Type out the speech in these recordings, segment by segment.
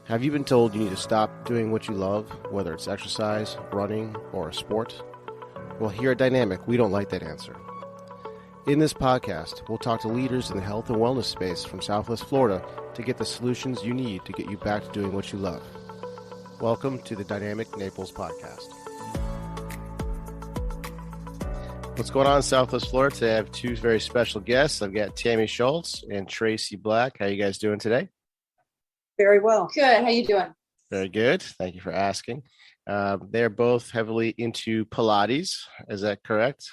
Have you been told you need to stop doing what you love, whether it's exercise, running, or a sport? Well, here at Dynamic, we don't like that answer. In this podcast, we'll talk to leaders in the health and wellness space from Southwest Florida to get the solutions you need to get you back to doing what you love. Welcome to the Dynamic Naples Podcast. What's going on in Southwest Florida? Today I have two very special guests. I've got Tammy Schulz and Tracy Black. How you guys doing today? Very well. Good. How you doing? Very good. Thank you for asking. They're both heavily into Pilates. Is that correct?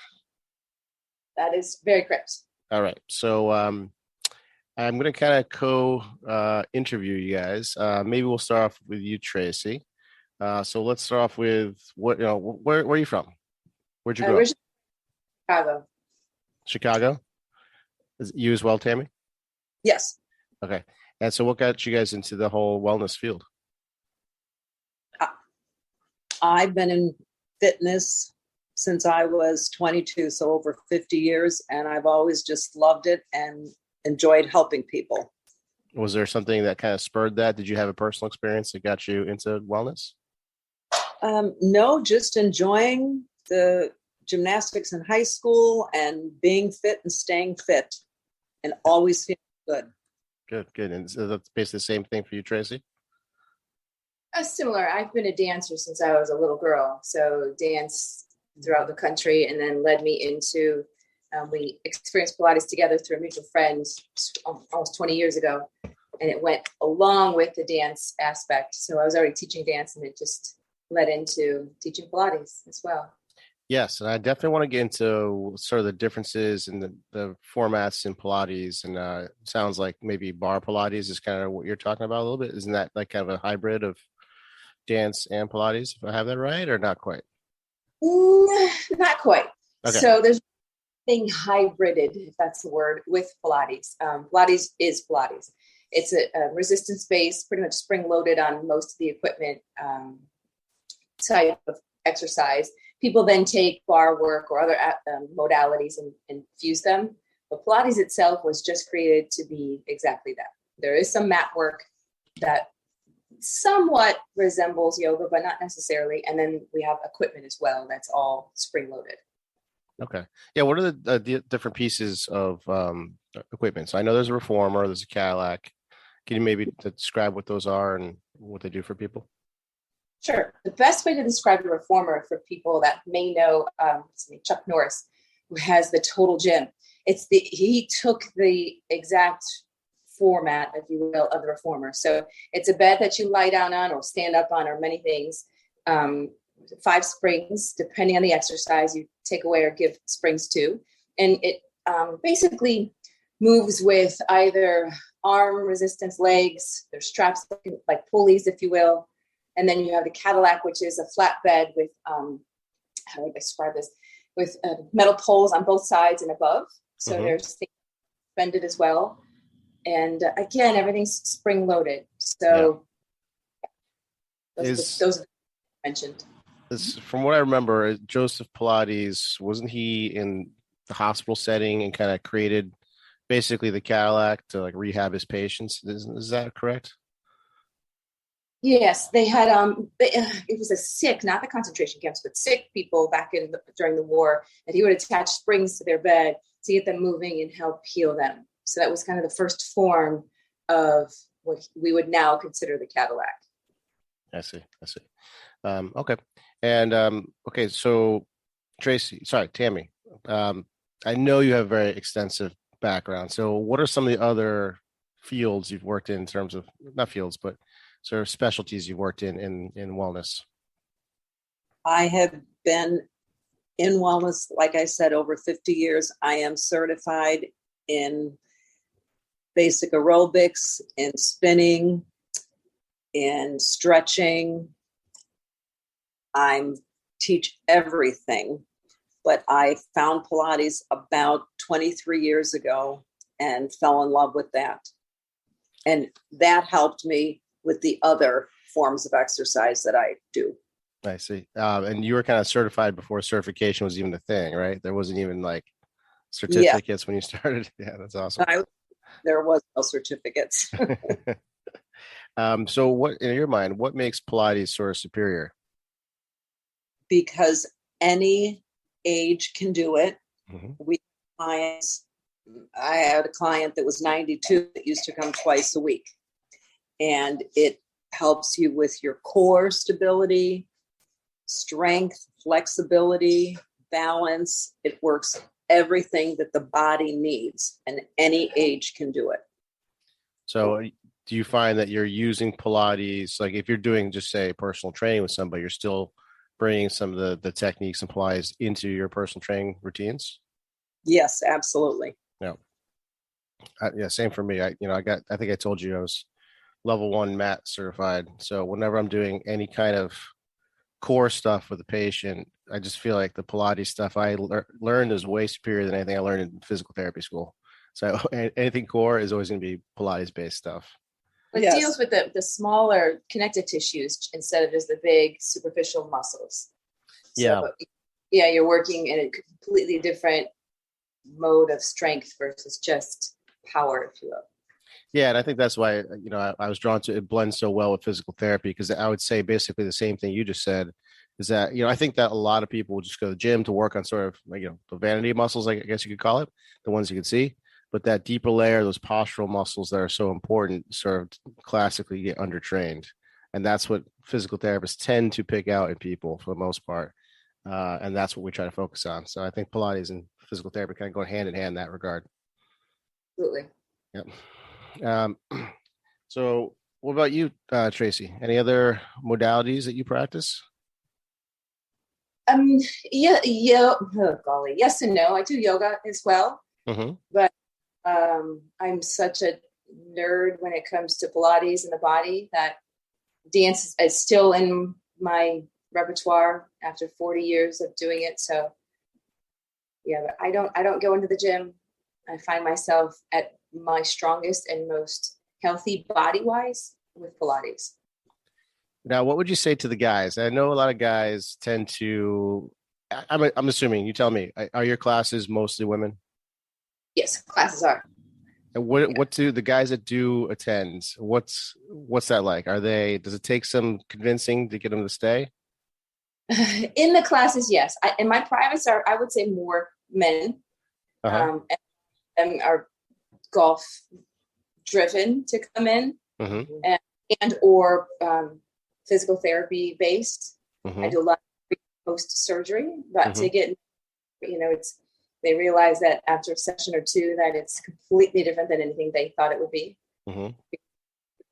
That is very correct. All right. So I'm going to kind of interview you guys. Maybe we'll start off with you, Tracy. So let's start off with where are you from? Where'd you grow up? Chicago. Chicago? Is it you as well, Tammy? Yes. Okay. And so what got you guys into the whole wellness field? I've been in fitness since I was 22, so over 50 years, and I've always just loved it and enjoyed helping people. Was there something that kind of spurred that? Did you have a personal experience that got you into wellness? No, just enjoying the gymnastics in high school and being fit and staying fit and always feeling good. Good. And so that's basically the same thing for you, Tracy? Similar. I've been a dancer since I was a little girl. So dance throughout the country, and then led me into, we experienced Pilates together through a mutual friend almost 20 years ago. And it went along with the dance aspect. So I was already teaching dance, and it just led into teaching Pilates as well. Yes, and I definitely want to get into sort of the differences in the formats in Pilates. And it sounds like maybe bar Pilates is kind of what you're talking about a little bit. Isn't that like kind of a hybrid of dance and Pilates, if I have that right, or not quite? Not quite. Okay. So there's nothing hybrided, if that's the word, with Pilates. Pilates is Pilates. It's a resistance-based, pretty much spring-loaded on most of the equipment type of exercise. People then take bar work or other modalities and fuse them. But Pilates itself was just created to be exactly that. There is some mat work that somewhat resembles yoga, but not necessarily. And then we have equipment as well. That's all spring-loaded. Okay. Yeah. What are the different pieces of equipment? So I know there's a reformer, there's a Cadillac. Can you maybe describe what those are and what they do for people? Sure. The best way to describe a reformer for people that may know Chuck Norris, who has the Total Gym. He took the exact format, if you will, of the reformer. So it's a bed that you lie down on or stand up on or many things. 5 springs, depending on the exercise you take away or give springs to. And it basically moves with either arm resistance, legs, there's straps like pulleys, if you will. And then you have the Cadillac, which is a flat bed with, how do I describe this? With metal poles on both sides and above. So there's things suspended as well. And again, everything's spring loaded. So those are mentioned. From what I remember, Joseph Pilates, wasn't he in the hospital setting and kind of created basically the Cadillac to like rehab his patients? Is that correct? Yes, they had, it was a sick, not the concentration camps, but sick people back during the war, that he would attach springs to their bed to get them moving and help heal them. So that was kind of the first form of what we would now consider the Cadillac. I see. Okay. And, okay. So Tammy, I know you have a very extensive background. So what are some of the other fields you've worked in terms of, not fields, but sort of specialties you've worked in wellness? I have been in wellness, like I said, over 50 years. I am certified in basic aerobics, in spinning, in stretching. I teach everything, but I found Pilates about 23 years ago and fell in love with that. And that helped me with the other forms of exercise that I do. I see. And you were kind of certified before certification was even a thing, right? There wasn't even like certificates when you started. Yeah, that's awesome. There was no certificates. So what, in your mind, what makes Pilates sort of superior? Because any age can do it. Mm-hmm. We clients, I had a client that was 92 that used to come twice a week, and it helps you with your core stability, strength, flexibility, balance. It works everything that the body needs, and any age can do it. So do you find that you're using Pilates, like if you're doing just say personal training with somebody, you're still bringing some of the techniques and Pilates into your personal training routines? Yes, absolutely. Yeah. Yeah. Same for me. I think I told you I was level 1 mat certified. So whenever I'm doing any kind of core stuff with a patient, I just feel like the Pilates stuff I learned is way superior than anything I learned in physical therapy school. So anything core is always going to be Pilates based stuff. It deals with the smaller connective tissues instead of just the big superficial muscles. So, yeah, you're working in a completely different mode of strength versus just power, if you will. Yeah, and I think that's why, I was drawn to it. Blends so well with physical therapy, because I would say basically the same thing you just said is that, I think that a lot of people will just go to the gym to work on sort of like, the vanity muscles, I guess you could call it, the ones you can see. But that deeper layer, those postural muscles that are so important, sort of classically get undertrained. And that's what physical therapists tend to pick out in people for the most part. And that's what we try to focus on. So I think Pilates and physical therapy kind of go hand in hand in that regard. Absolutely. Yep. So what about you, Tracy? Any other modalities that you practice? Yeah. Oh, golly. Yes and no. I do yoga as well, but I'm such a nerd when it comes to Pilates and the body that dance is still in my repertoire after 40 years of doing it. So yeah, but I don't go into the gym. I find myself at my strongest and most healthy body wise with Pilates. Now, what would you say to the guys? I know a lot of guys tend to, I'm assuming, you tell me, are your classes mostly women? Yes, classes are. And what do the guys that do attend, what's that like? Does it take some convincing to get them to stay? In the classes, yes. In my privates are, I would say, more men, and are golf driven to come in, and or physical therapy based. I do a lot of post surgery, but to get, they realize that after a session or two that it's completely different than anything they thought it would be.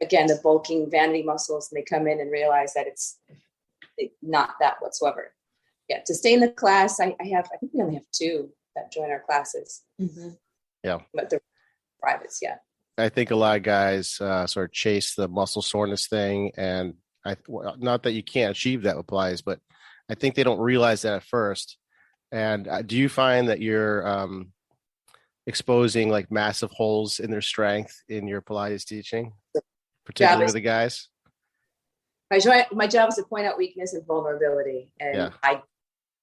Again, the bulking vanity muscles, and they come in and realize that it's not that whatsoever. Yeah, to stay in the class, I think we only have 2 that join our classes. Yeah, but they're privates. Yeah, I think a lot of guys sort of chase the muscle soreness thing, and not that you can't achieve that with Pilates, but I think they don't realize that at first. And do you find that you're exposing like massive holes in their strength in your Pilates teaching, particularly with the guys? My job is to point out weakness and vulnerability, and I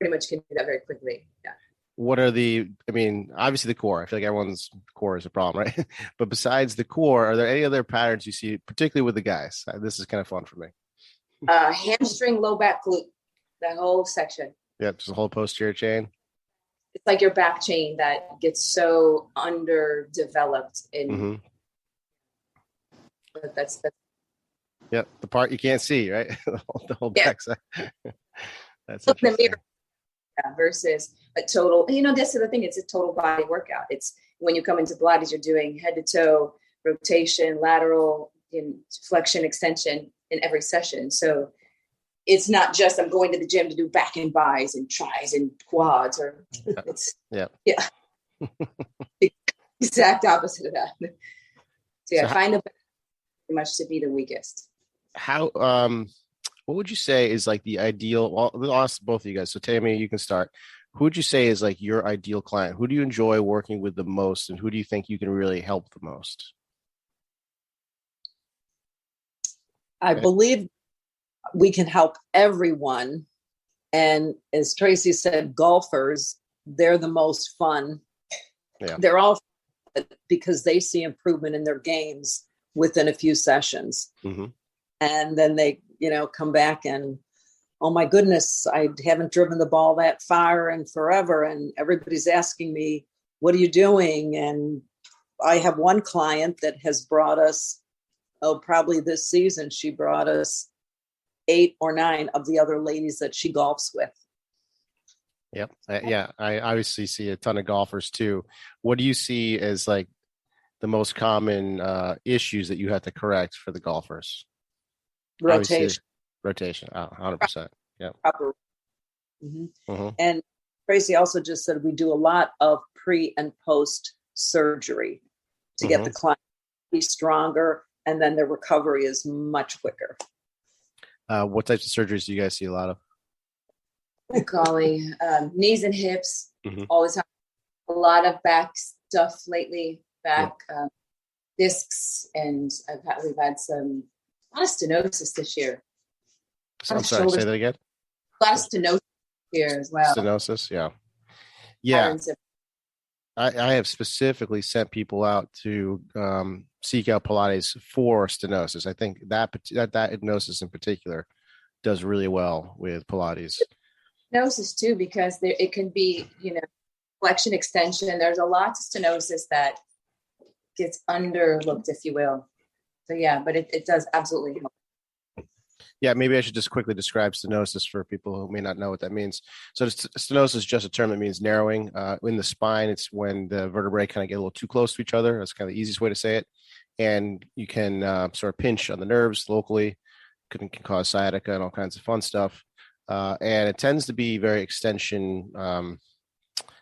pretty much can do that very quickly. Yeah. What are obviously the core. I feel like everyone's core is a problem, right? But besides the core, are there any other patterns you see, particularly with the guys? This is kind of fun for me. Hamstring, low back glute, that whole section. Yeah, just the whole posterior chain. It's like your back chain that gets so underdeveloped in. That's yeah, the part you can't see, right? the whole back side. That's look in the mirror. Yeah, versus a total. This is the thing. It's a total body workout. It's when you come into Pilates, you're doing head to toe rotation, lateral, flexion, extension in every session. So it's not just I'm going to the gym to do back and bis and tris and quads, or it's exact opposite of that. So I find the best pretty much to be the weakest. How what would you say is like the ideal? Well, I'll ask both of you guys. So Tammy, you can start. Who would you say is like your ideal client? Who do you enjoy working with the most, and who do you think you can really help the most? I believe we can help everyone. And as Tracy said, golfers, they're the most fun. Yeah. They're all fun because they see improvement in their games within a few sessions. Mm-hmm. And then they, come back and, oh my goodness, I haven't driven the ball that far in forever. And everybody's asking me, what are you doing? And I have one client that has brought us, probably this season, she brought us 8 or 9 of the other ladies that she golfs with. Yep. Yeah. I obviously see a ton of golfers too. What do you see as like the most common issues that you have to correct for the golfers? Rotation. Rotation. 100%. Yeah. Proper. Mm-hmm. And Tracy also just said we do a lot of pre and post surgery to get the client to be stronger, and then their recovery is much quicker. What types of surgeries do you guys see a lot of? Oh, golly, knees and hips all the time. A lot of back stuff lately, discs, and we've had a lot of stenosis this year. I'm sorry, say that again. A lot of stenosis here as well. Stenosis, yeah. I have specifically sent people out to seek out Pilates for stenosis. I think that hypnosis in particular does really well with Pilates. Stenosis too, because it can be, flexion extension. There's a lot of stenosis that gets underlooked, if you will. So yeah, but it does absolutely help. Yeah, maybe I should just quickly describe stenosis for people who may not know what that means. So stenosis is just a term that means narrowing. In the spine, it's when the vertebrae kind of get a little too close to each other. That's kind of the easiest way to say it. And you can sort of pinch on the nerves locally. Can cause sciatica and all kinds of fun stuff. And it tends to be very extension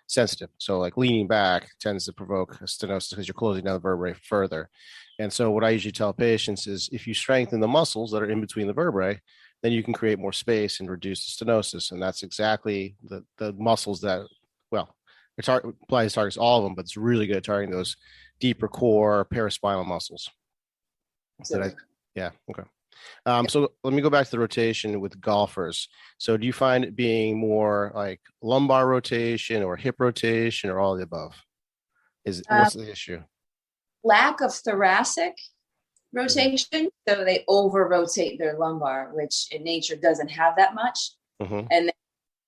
sensitive. So like leaning back tends to provoke stenosis because you're closing down the vertebrae further. And so what I usually tell patients is if you strengthen the muscles that are in between the vertebrae, then you can create more space and reduce the stenosis. And that's exactly the muscles that, Pilates targets all of them, but it's really good at targeting those deeper core paraspinal muscles. Okay. So let me go back to the rotation with golfers. So do you find it being more like lumbar rotation or hip rotation or all of the above? What's the issue? Lack of thoracic rotation. So they over rotate their lumbar, which in nature doesn't have that much. And then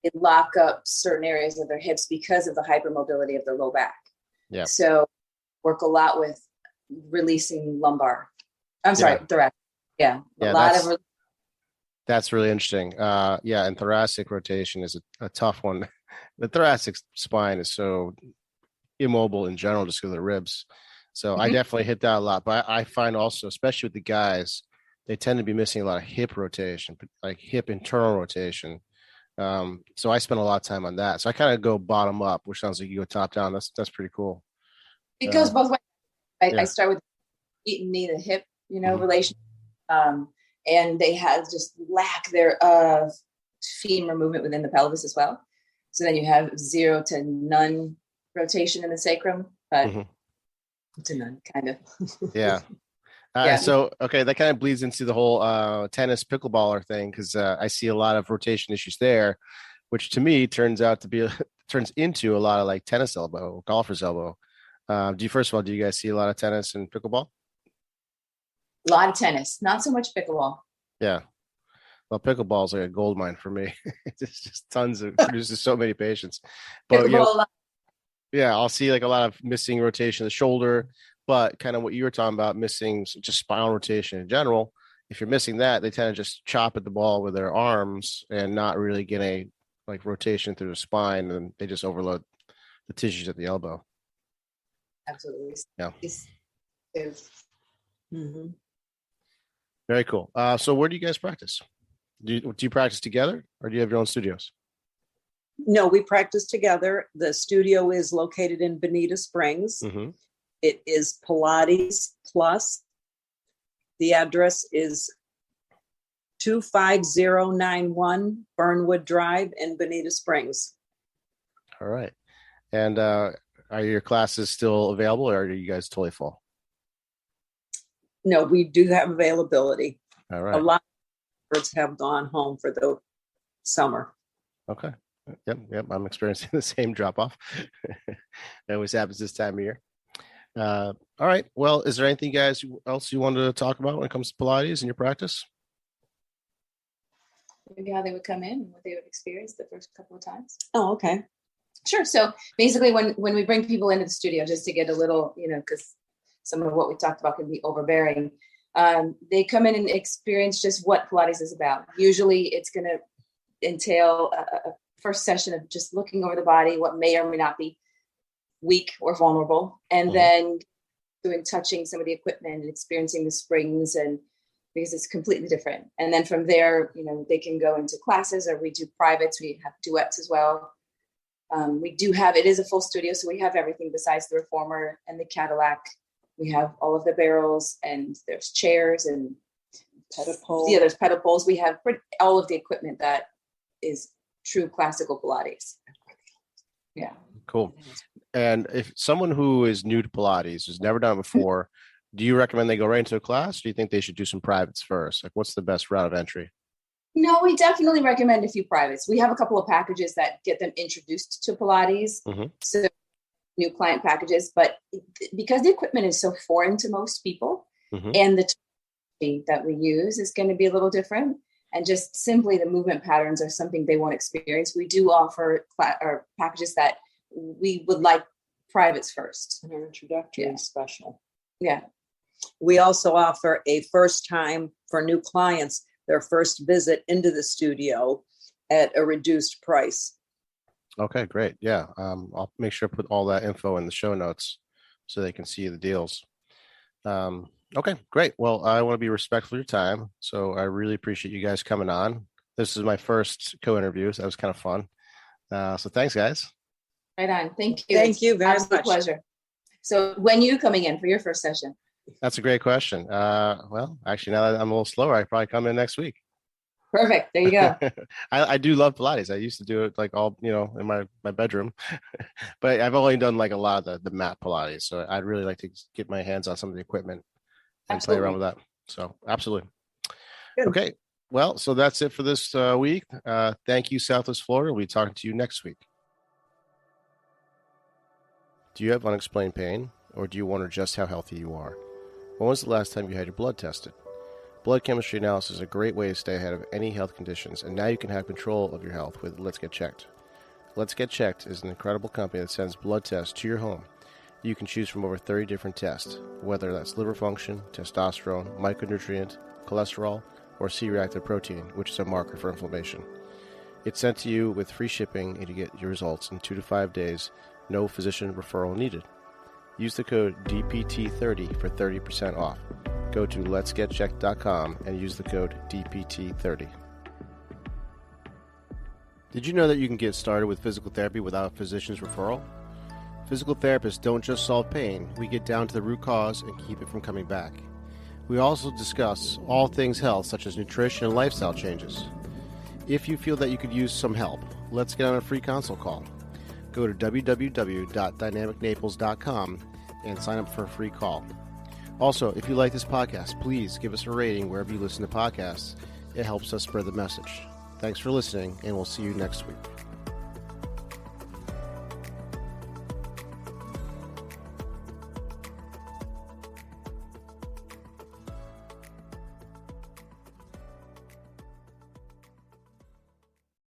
they lock up certain areas of their hips because of the hypermobility of the low back. Yeah. So work a lot with releasing lumbar. Thoracic. Yeah. That's really interesting. And thoracic rotation is a tough one. The thoracic spine is so immobile in general just because of the ribs. So I definitely hit that a lot. But I find also, especially with the guys, they tend to be missing a lot of hip rotation, like hip internal rotation. So I spend a lot of time on that. So I kind of go bottom up, which sounds like you go top down. That's pretty cool. It goes both ways. I start with feet and knee to hip, relation. And they just lack their femur movement within the pelvis as well. So then you have 0 to none rotation in the sacrum, but to none, kind of. So, that kind of bleeds into the whole tennis pickleballer thing, because I see a lot of rotation issues there, which to me turns into a lot of like tennis elbow, golfer's elbow. Do you guys see a lot of tennis and pickleball? A lot of tennis, not so much pickleball. Yeah. Well, pickleball is like a gold mine for me. It's just produces so many patients. But I'll see like a lot of missing rotation of the shoulder, but kind of what you were talking about, missing just spinal rotation in general. If you're missing that, they tend to just chop at the ball with their arms and not really get a like rotation through the spine, and they just overload the tissues at the elbow. Absolutely. Yeah. Very cool. So where do you guys practice? Do you practice together, or do you have your own studios? No, we practice together. The studio is located in Bonita Springs. It is Pilates Plus. The address is 25091 Burnwood Drive in Bonita Springs. All right. And are your classes still available, or are you guys totally full? No, we do have availability. All right. A lot of birds have gone home for the summer. Okay. Yep. I'm experiencing the same drop off. It always happens this time of year. All right. Well, is there anything else you wanted to talk about when it comes to Pilates in your practice? Maybe how they would come in and what they would experience the first couple of times. Oh, okay. Sure. So basically when we bring people into the studio, just to get a little, because some of what we talked about can be overbearing, they come in and experience just what Pilates is about. Usually it's going to entail a first session of just looking over the body, what may or may not be weak or vulnerable, and then touching some of the equipment and experiencing the springs, and because it's completely different. And then from there, they can go into classes, or we do privates. We have duets as well. It is a full studio, so we have everything besides the reformer and the Cadillac. We have all of the barrels, and there's chairs and pedal poles. Yeah, there's pedal poles. We have all of the equipment that is true classical Pilates. Yeah. Cool. And if someone who is new to Pilates, has never done it before, do you recommend they go right into a class? Or do you think they should do some privates first? Like, what's the best route of entry? No, we definitely recommend a few privates. We have a couple of packages that get them introduced to Pilates. So new client packages, but because the equipment is so foreign to most people, and the technology that we use is going to be a little different, and just simply the movement patterns are something they won't experience, we do offer packages that we would like privates first. And our introductory special. Yeah. We also offer a first time for new clients, their first visit into the studio at a reduced price. Okay, great. Yeah. I'll make sure to put all that info in the show notes so they can see the deals. Okay, great. Well, I want to be respectful of your time. So I really appreciate you guys coming on. This is my first co-interview, so that was kind of fun. So thanks, guys. Right on. Thank you. Thank you very much. A pleasure. So when are you coming in for your first session? That's a great question. Well, actually, now that I'm a little slower, I probably come in next week. Perfect. There you go. I do love Pilates. I used to do it like all, in my bedroom, but I've only done like a lot of the mat Pilates. So I'd really like to get my hands on some of the equipment and play around with that. So absolutely. Good. Okay. Well, so that's it for this week. Thank you, Southwest Florida. We'll be talking to you next week. Do you have unexplained pain, or do you wonder just how healthy you are? When was the last time you had your blood tested? Blood chemistry analysis is a great way to stay ahead of any health conditions, and now you can have control of your health with Let's Get Checked. Let's Get Checked is an incredible company that sends blood tests to your home. You can choose from over 30 different tests, whether that's liver function, testosterone, micronutrient, cholesterol, or C-reactive protein, which is a marker for inflammation. It's sent to you with free shipping, and you get your results in 2 to 5 days, no physician referral needed. Use the code DPT30 for 30% off. Go to letsgetchecked.com and use the code DPT30. Did you know that you can get started with physical therapy without a physician's referral? Physical therapists don't just solve pain, we get down to the root cause and keep it from coming back. We also discuss all things health, such as nutrition and lifestyle changes. If you feel that you could use some help, let's get on a free consult call. Go to www.dynamicnaples.com and sign up for a free call. Also, if you like this podcast, please give us a rating wherever you listen to podcasts. It helps us spread the message. Thanks for listening, and we'll see you next week.